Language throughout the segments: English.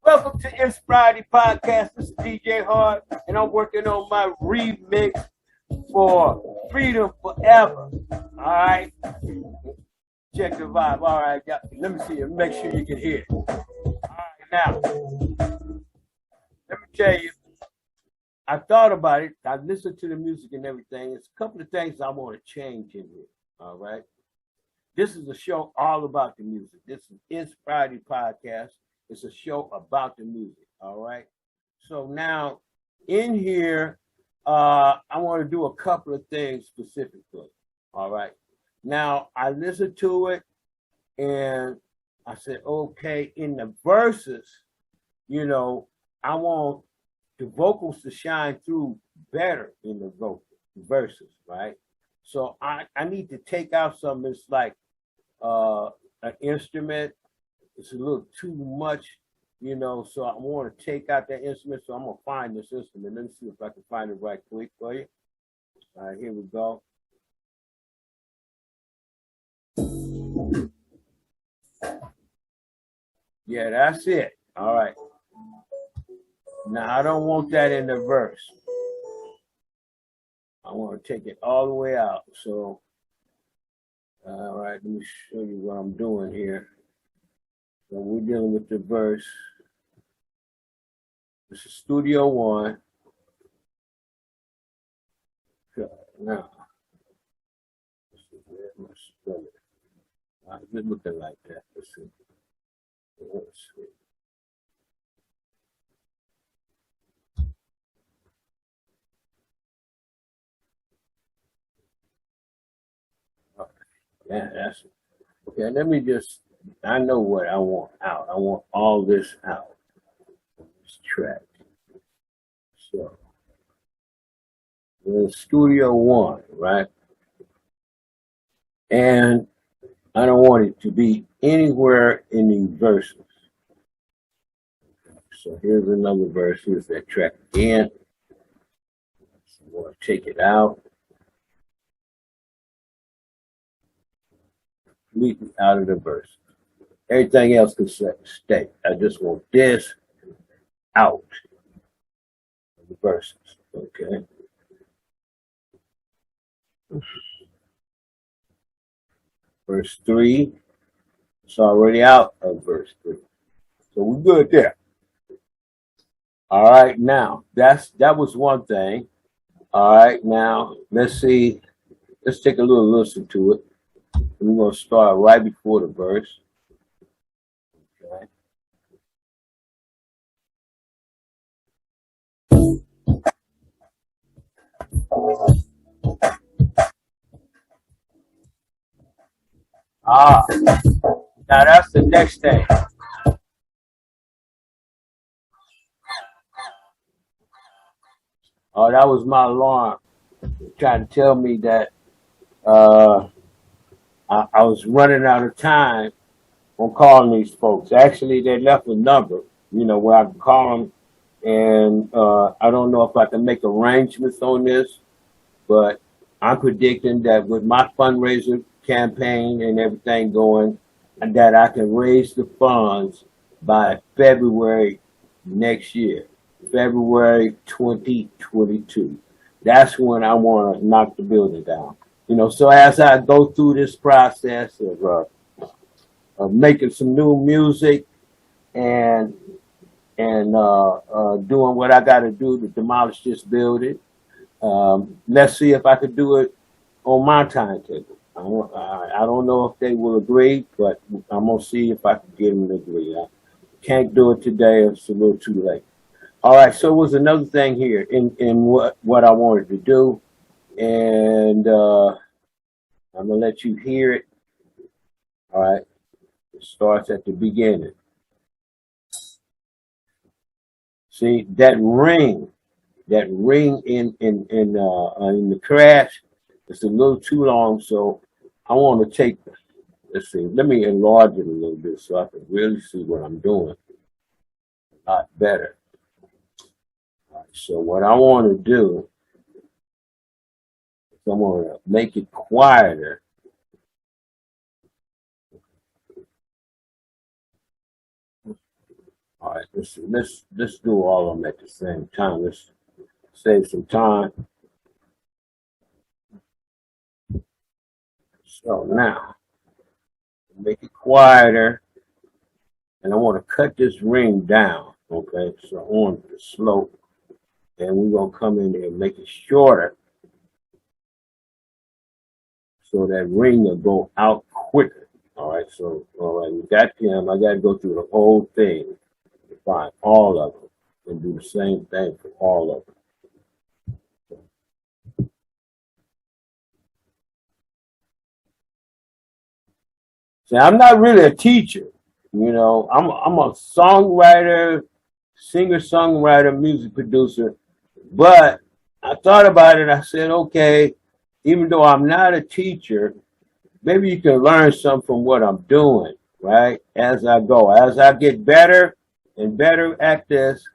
Welcome to It's Friday Podcast. This is DJ Hard, and I'm working on my remix for Freedom Forever. All right. Check the vibe. All right. Let me see it. Make sure you can hear it. All right. Now, let me tell you, I thought about it. I listened to the music and everything. There's a couple of things I want to change in here. All right. This is a show all about the music. This is It's Friday Podcast. It's a show about the music. All right. So now in here, I want to do a couple of things specifically. All right. Now I listened to it and I said, okay, in the verses, I want the vocals to shine through better in the verses, right? So I need to take out something that's like an instrument. It's a little too much, so I want to take out that instrument. So I'm going to find this instrument. Let me see if I can find it right quick for you. All right, here we go. Yeah, that's it. All right. Now, I don't want that in the verse. I want to take it all the way out. So, all right, let me show you what I'm doing here. So we're dealing with the verse. This is Studio One. Now, it's looking like that. Let's see. Yeah, that's it. Okay. Let me I know what I want out. I want all this out. This track. So, in Studio One, right? And I don't want it to be anywhere in the verses. So here's another verse. Here's that track again. So I'm going to take it out. Completely out of the verse. Everything else can stay. I just want this out of the verses. Okay. Verse 3. It's already out of verse 3. So we're good there. All right, now that was one thing. All right, now let's see. Let's take a little listen to it. We're going to start right before the verse. Okay. Now that's the next thing. Oh, that was my alarm trying to tell me that I was running out of time on calling these folks. Actually, they left a number, where I can call them. And I don't know if I can make arrangements on this, but I'm predicting that with my fundraiser campaign and everything going, and that I can raise the funds by February next year, February 2022. That's when I want to knock the building down. So as I go through this process of making some new music and doing what I got to do to demolish this building, let's see if I could do it on my timetable. I don't know if they will agree, but I'm going to see if I can get them to agree. I can't do it today. It's a little too late. All right, so was another thing here in what I wanted to do, and I'm going to let you hear it. All right, it starts at the beginning. See, that ring in the crash, it's a little too long, so I want to take, let's see, let me enlarge it a little bit so I can really see what I'm doing a lot better. All right, so what I want to do is I'm going to make it quieter. All right, let's do all of them at the same time. Let's save some time. So now, make it quieter, and I want to cut this ring down. Okay, so on the slope, and we're gonna come in there and make it shorter, so that ring will go out quicker. All right, so all right, we got him. I got to go through the whole thing to find all of them and do the same thing for all of them. See, I'm not really a teacher, you know. I'm a songwriter, singer-songwriter, music producer. But I thought about it. I said, okay, even though I'm not a teacher, maybe you can learn something from what I'm doing, right? As I go, as I get better and better at this,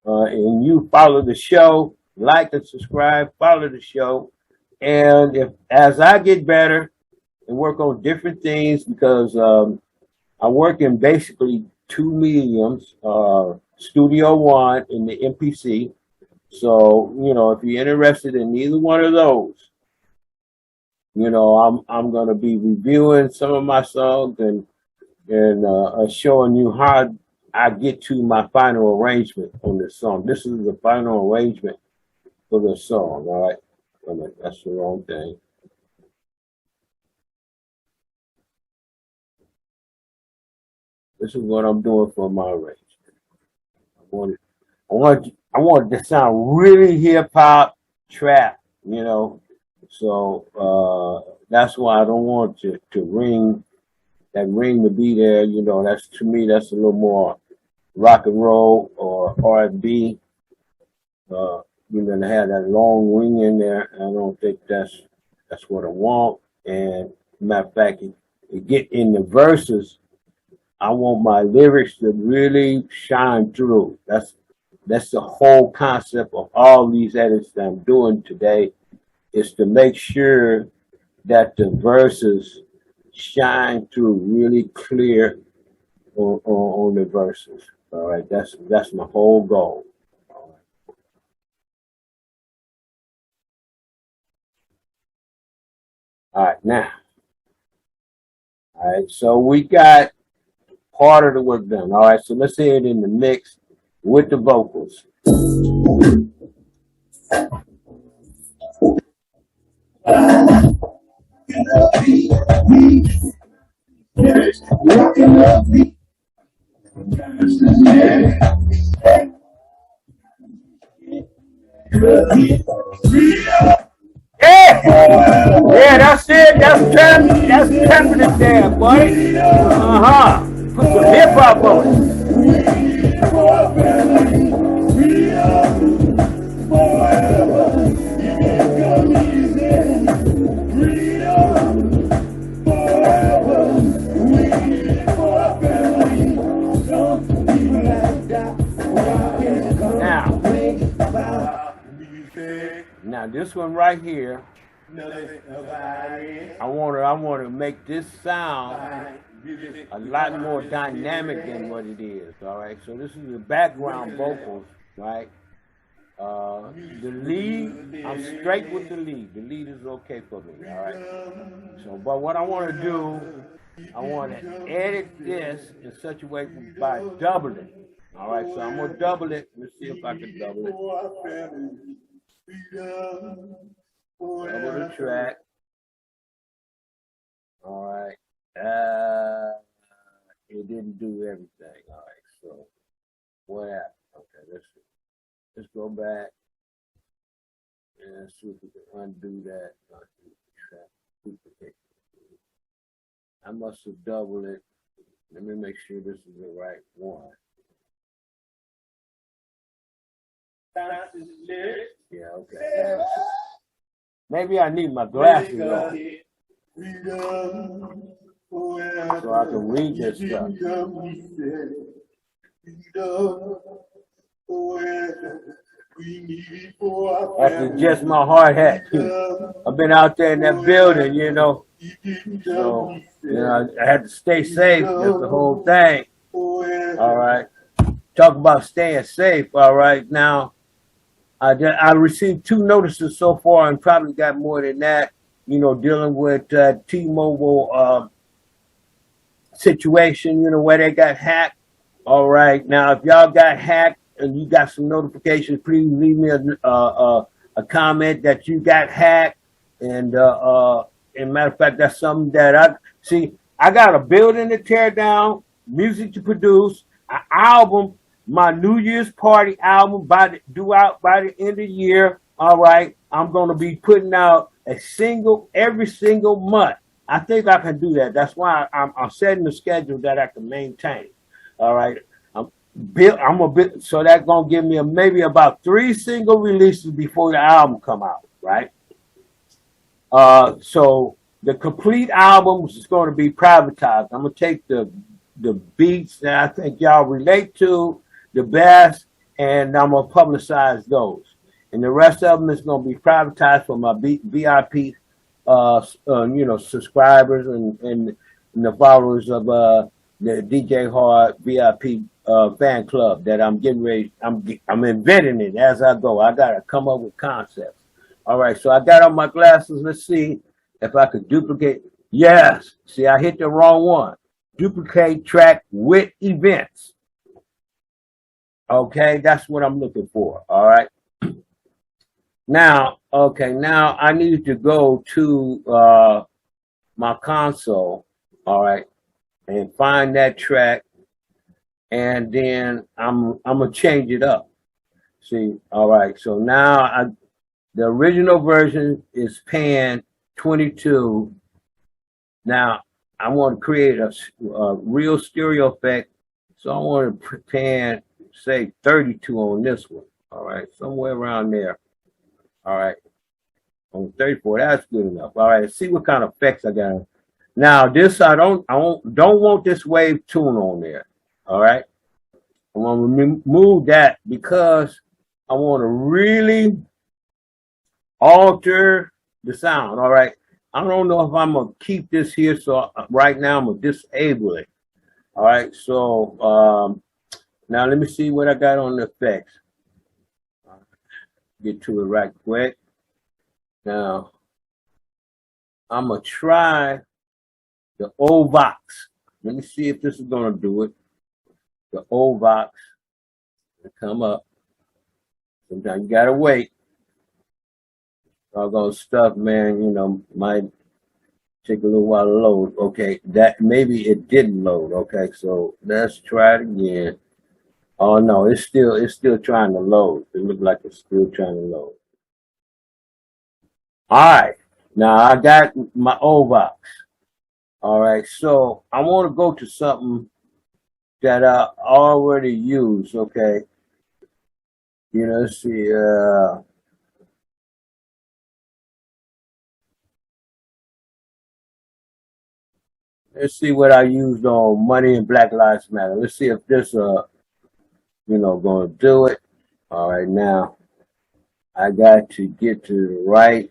and you follow the show, like and subscribe, follow the show, and if as I get better and work on different things, because I work in basically two mediums, Studio One and the MPC. So, you know, if you're interested in either one of those, you know, I'm going to be reviewing some of my songs and showing you how I get to my final arrangement on this song. This is the final arrangement for the song. All right, that's the wrong thing. This is what I'm doing for my arrangement. I want it to sound really hip hop trap, you know. So that's why I don't want to ring that ring to be there. You know, that's to me that's a little more rock and roll or R&B. You know, to have that long ring in there. I don't think that's what I want. And matter of fact, it get in the verses. I want my lyrics to really shine through. That's the whole concept of all these edits that I'm doing today, is to make sure that the verses shine through really clear on the verses. All right, that's my whole goal. All right, now. All right, so we got part of the work done. All right, so let's hear it in the mix with the vocals. Yeah, that's it. That's temperate there, buddy. Put some hip hop on it. Now this one right here, I want to make this sound a lot more dynamic than what it is. All right, so this is the background vocals, right? The lead, I'm straight with the lead. The lead is okay for me. All right. So, but what I want to do, I want to edit this in such a way by doubling. All right, so I'm gonna double it. Let's see if I can double it. Double the track. All right. It didn't do everything. All right. So what happened? Okay, let's go back and see if we can undo that. Duplicate. I must have doubled it. Let me make sure this is the right one. Yeah, okay. Maybe I need my glasses on so I can read this stuff. That's just my hard hat. I've been out there in that building, you know. So, you know, I had to stay safe. That's the whole thing. All right. talk about staying safe. All right, now I received 2 notices so far, and probably got more than that. You know, dealing with T-Mobile situation. You know, where they got hacked. All right, now if y'all got hacked and you got some notifications, please leave me a comment that you got hacked. And matter of fact, that's something that I see. I got a building to tear down, music to produce, an album, my New Year's party album due out by the end of the year. All right, I'm going to be putting out a single every single month. I think I can do that. That's why I'm setting a schedule that I can maintain. All right, I'm a bit, so that's gonna give me maybe about 3 single releases before the album come out. Right. So the complete album is going to be privatized. I'm gonna take the beats that I think y'all relate to the best, and I'm gonna publicize those. And the rest of them is gonna be privatized for my VIP, subscribers and the followers of the DJ Hard VIP fan club that I'm getting ready. I'm inventing it as I go. I gotta come up with concepts. All right, so I got on my glasses. Let's see if I could duplicate. Yes, see, I hit the wrong one. Duplicate track with events. Okay, that's what I'm looking for. All right. Now, now I need to go to my console. All right, and find that track, and then I'm gonna change it up. See, all right. So now the original version is paying 22. Now I want to create a real stereo effect, so I want to pan say 32 on this one. All right, somewhere around there. All right, on 34, that's good enough. All right, let's see what kind of effects I got. Now this I don't want this wave tune on there. All right, I want to remove that because I want to really alter the sound. All right, I don't know if I'm gonna keep this here, so right now I'm gonna disable it. All right, so now let me see what I got on the effects. Get to it right quick. Now I'm gonna try the Ovox. Let me see if this is gonna do it. The Ovox to come up. Sometimes you gotta wait. Doggone stuff, man, might take a little while to load. Okay, that maybe it didn't load. Okay, so let's try it again. Oh no, it's still trying to load. It looks like it's still trying to load. All right, now I got my Ovox. All right, so I want to go to something that I already use. Okay, let's see. Let's see what I used on Money and Black Lives Matter. Let's see if this going to do it. All right, now I got to get to the right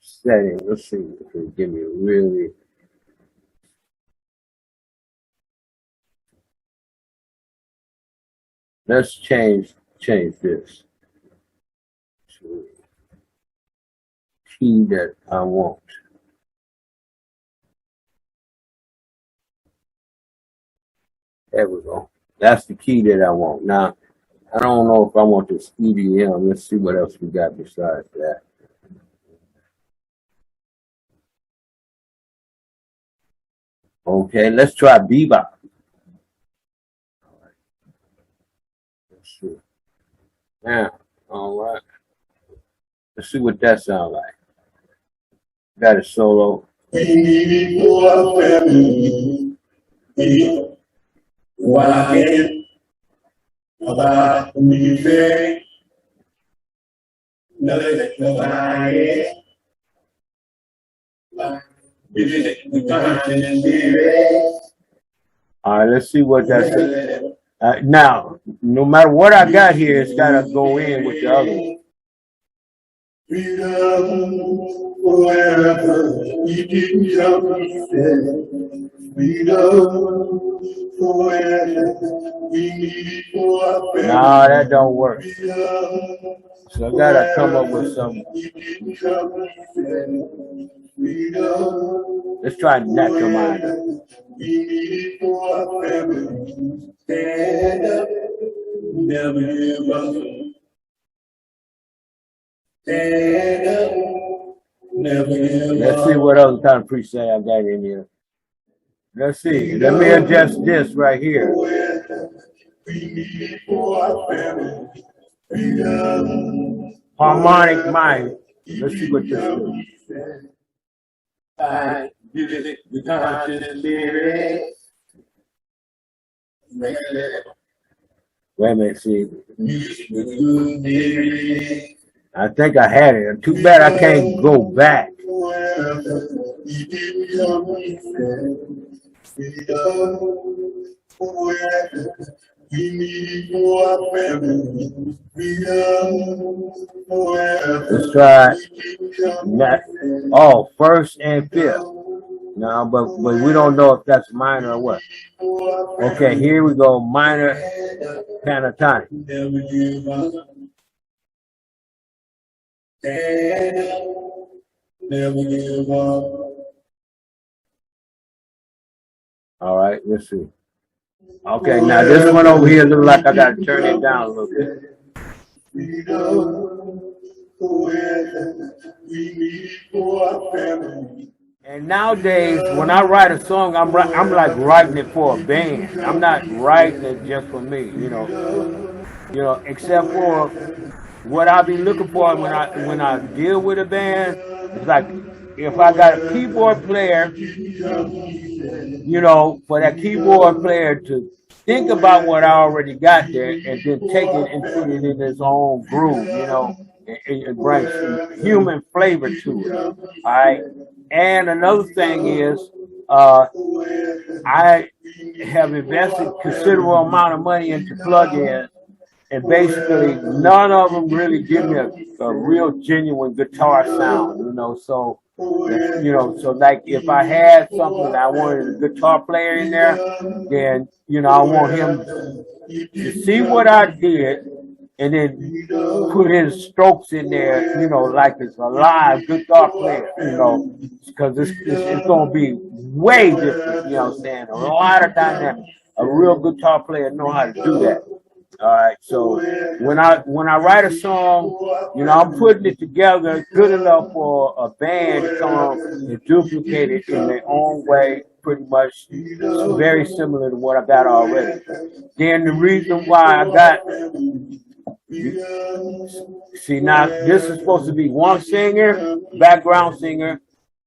setting. Let's see if it'll give me really. Let's change this to key that I want. There we go. That's the key that I want. Now, I don't know if I want this EDM. Let's see what else we got besides that. Okay, let's try bebop. All right. Let's see. Now, all right. Let's see what that sounds like. Got a solo. All right, let's see what that's. Now, no matter what I got here, it's got to go in with the other one. Freedom forever. You didn't come, he said. Freedom forever. We need it for our family. No, that don't work. Freedom So I gotta come up with some. you didn't come, he said. Freedom Let's try natural mind. we need it for our family. Stand up, never give up. Stand up, never give up. Let's see what other kind of preset I got in here. Let's see. Let me adjust this right here. We need it for our family. Freedom. Harmonic mind. Let's see what this is. I did it with conscious lyrics. Wait a minute, see. I think I had it. Too bad I can't go back. Let's try that. Oh, first and fifth. No, but we don't know if that's minor or what. Okay, here we go. Minor pentatonic. All right, let's see. Okay, now this one over here looks like I got to turn it down a little bit. And nowadays, when I write a song, I'm like writing it for a band. I'm not writing it just for me, you know, except for what I be looking for when I deal with a band. It's like if I got a keyboard player, you know, for that keyboard player to think about what I already got there and then take it and put it in his own groove, you know, and bring some human flavor to it. All right. And another thing is, I have invested considerable amount of money into plugins, and basically none of them really give me a real genuine guitar sound, you know. So, you know, so like if I had something that I wanted a guitar player in there, then, you know, I want him to see what I did and then put his strokes in there, you know, like it's a live guitar player, you know, because it's going to be way different, you know what I'm saying? A lot of dynamics. A real guitar player know how to do that. All right, so when I write a song, you know, I'm putting it together good enough for a band to come and duplicate it in their own way, pretty much very similar to what I got already. Then the reason why I got, see now this is supposed to be one singer, background singer,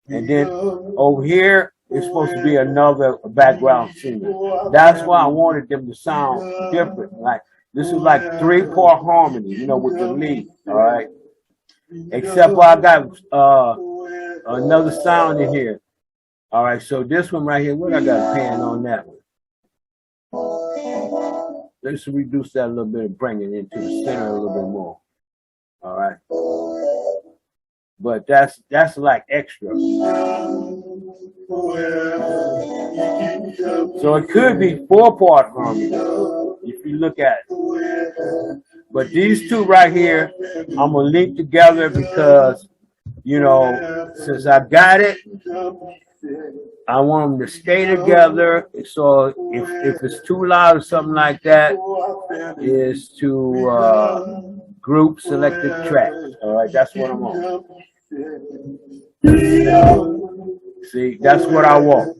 and then over here it's supposed to be another background singer. That's why I wanted them to sound different, like. This is like 3-part harmony, you know, with the lead, all right? Except for I got another sound in here. All right, so this one right here, what I got a pan on that one? Let's reduce that a little bit and bring it into the center a little bit more. All right. But that's like extra. So it could be 4-part harmony if you look at it. But these two right here, I'm gonna link together because, you know, since I got it, I want them to stay together. So if it's too loud or something like that, is to group selected tracks. All right, that's what I'm on. See, that's what I want.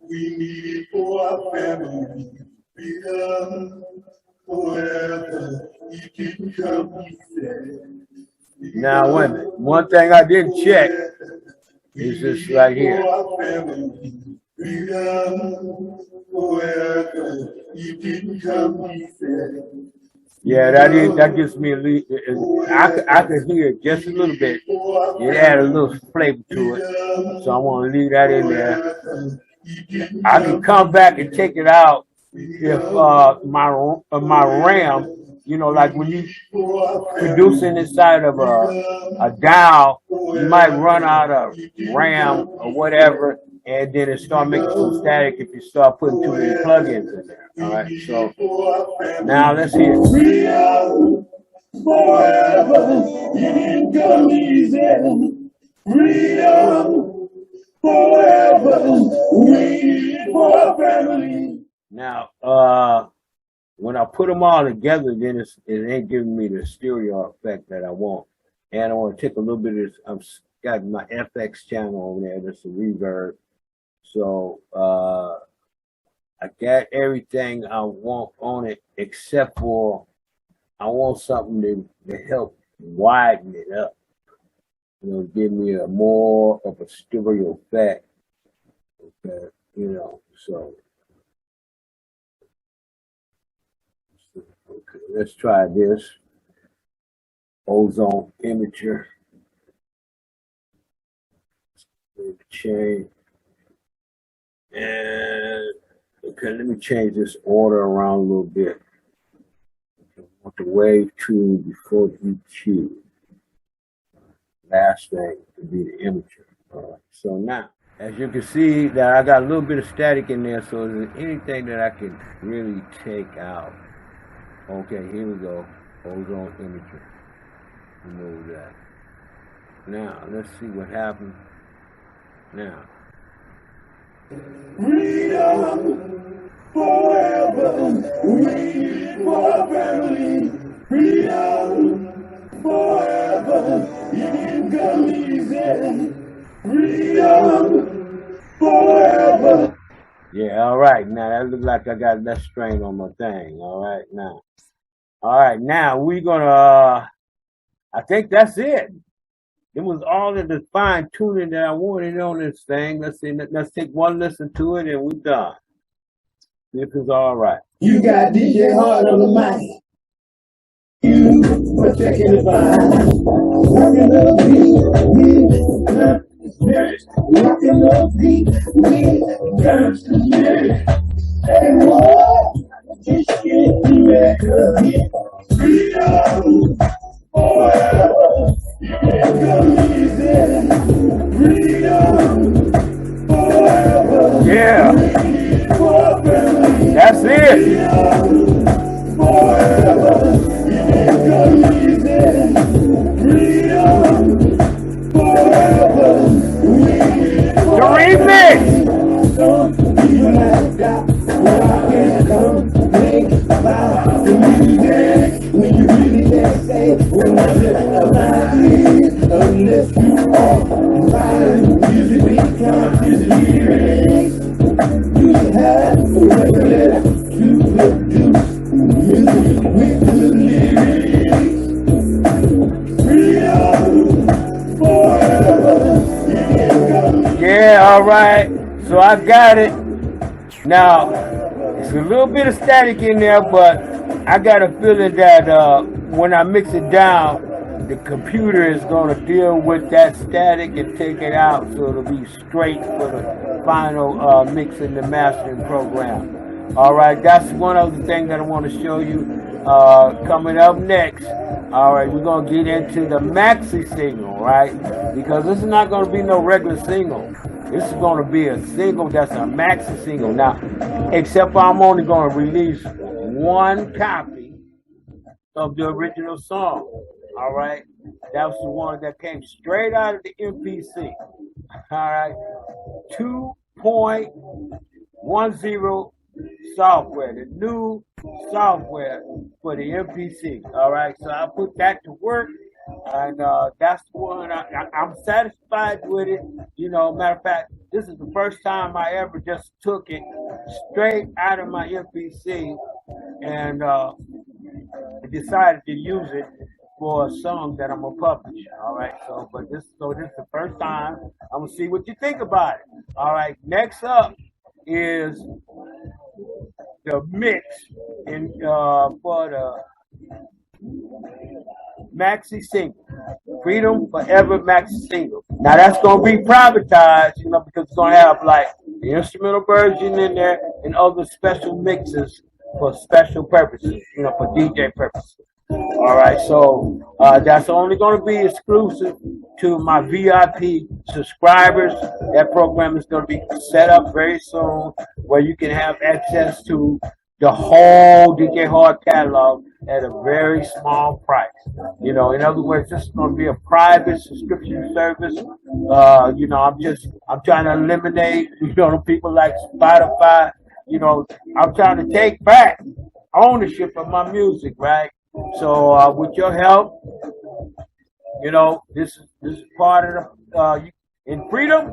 We need it for our family. Now, wait a minute. One thing I didn't check is this right here. Yeah, that gives me I could hear it just a little bit. It added a little flavor to it, so I want to leave that in there. I can come back and take it out if my RAM like when you producing inside of a DAW, you might run out of RAM or whatever, and then it start making some static if you start putting too many plugins in there. All right, so now let's hear it. Forever, it comes easy. Freedom, forever, we for our family. Now, when I put them all together, then it ain't giving me the stereo effect that I want. And I want to take a little bit of this. I've got my FX channel over there. There's a reverb. So I got everything I want on it except for I want something to help widen it up. Give me a more of a stereo effect. Okay, so. Okay, let's try this. Ozone Imager. Change. And okay, let me change this order around a little bit. I want the wave 2 before EQ. Last thing to be the imager. All right. So now, as you can see, that I got a little bit of static in there. So is there anything that I can really take out? Okay, here we go. Ozone Imager. Remove that. Now, let's see what happens. Now. Freedom, forever, we for our family. Freedom, forever, it comes easy. Freedom, forever. Yeah, all right. Now, that looks like I got less strain on my thing. All right, now. All right, now we're going to, I think that's it. It was all of the fine tuning that I wanted on this thing. Let's see, let's take one listen to it and we're done. This is all right. You got DJ Hard on the mic. You were checking the vibe. Rockin' the beat, rockin' the beat, we dance the beat. And what? Just get the record. Freedom, forever. It comes easy. Freedom, forever. Yeah. That's it. Freedom, forever. It comes easy. Freedom, forever. The remix. Don't even ask that. What I can come think about the music. When you really can't say what about it, unless you are fine. Music becomes lyrics. You have a record to produce music with the lyrics. Freedom, forever. Yeah, all right. So I got it. Now, it's a little bit of static in there, but I got a feeling that when I mix it down, the computer is going to deal with that static and take it out so it'll be straight for the final mixing the mastering program. All right, that's one other thing that I want to show you coming up next. All right, we're going to get into the maxi single, right? Because this is not going to be no regular single. This is going to be a single that's a maxi single. Now, except for I'm only going to release one copy of the original song. All right, that was the one that came straight out of the MPC. All right, 2.10 software, the new software for the MPC. All right, so I put that to work, and that's the one I'm satisfied with it. Matter of fact, this is the first time I ever just took it straight out of my MPC and decided to use it for a song that I'm gonna publish. All right, so this is the first time. I'm gonna see what you think about it. All right, next up is the mix for the maxi single, Freedom Forever maxi single. Now that's gonna be privatized, because it's gonna have like the instrumental version in there and other special mixes for special purposes, for DJ purposes. All right, so that's only going to be exclusive to my VIP subscribers. That program is going to be set up very soon where you can have access to the whole DJ Hard catalog at a very small price. In other words, this is going to be a private subscription service. I'm trying to eliminate, the people like Spotify. I'm trying to take back ownership of my music, right? So with your help, this is part of the in freedom.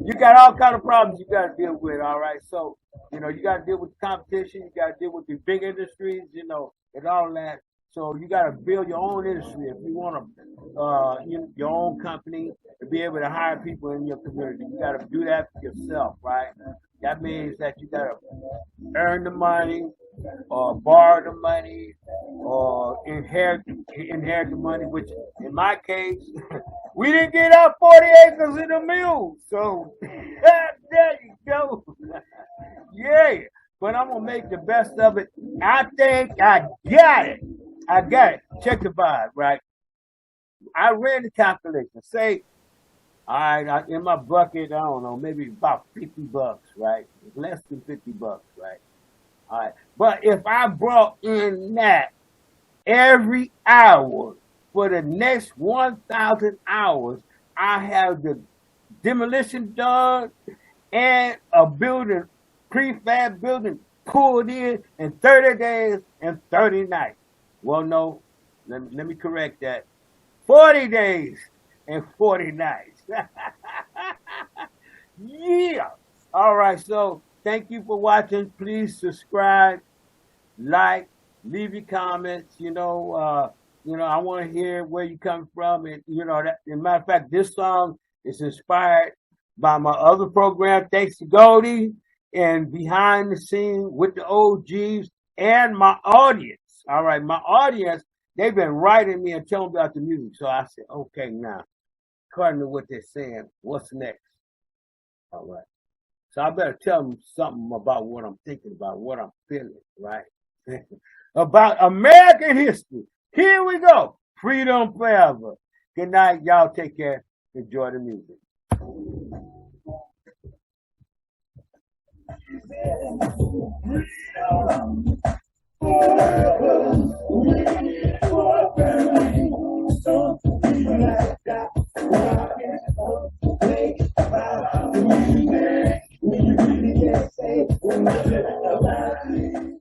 You got all kind of problems you got to deal with. All right, so you got to deal with competition. You got to deal with the big industries. And all that. So you got to build your own industry if you want to, your own company to be able to hire people in your community. You got to do that for yourself, right? That means that you got to earn the money, or borrow the money, or inherit the money. Which, in my case, we didn't get our 40 acres in a mule. So there you go. Yeah, but I'm gonna make the best of it. I think I got it. Check the vibe, right? I ran the calculation. Say, all right, in my bucket, I don't know, maybe about $50, right? Less than $50, right? All right. But if I brought in that every hour for the next 1,000 hours, I have the demolition done and a building, prefab building pulled in 30 days and 30 nights. Well, no, let me correct that. 40 days and 40 nights. Yeah. All right. So thank you for watching. Please subscribe, like, leave your comments. I want to hear where you come from. And, as a matter of fact, this song is inspired by my other program, Thanks to Goldie, and Behind the Scene with the OGs and my audience. All right. My audience, they've been writing me and telling me about the music. So I said, okay, now, according to what they're saying, what's next? All right. So I better tell them something about what I'm thinking about, what I'm feeling, right? About American history. Here we go. Freedom forever. Good night. Y'all take care. Enjoy the music. Freedom forever.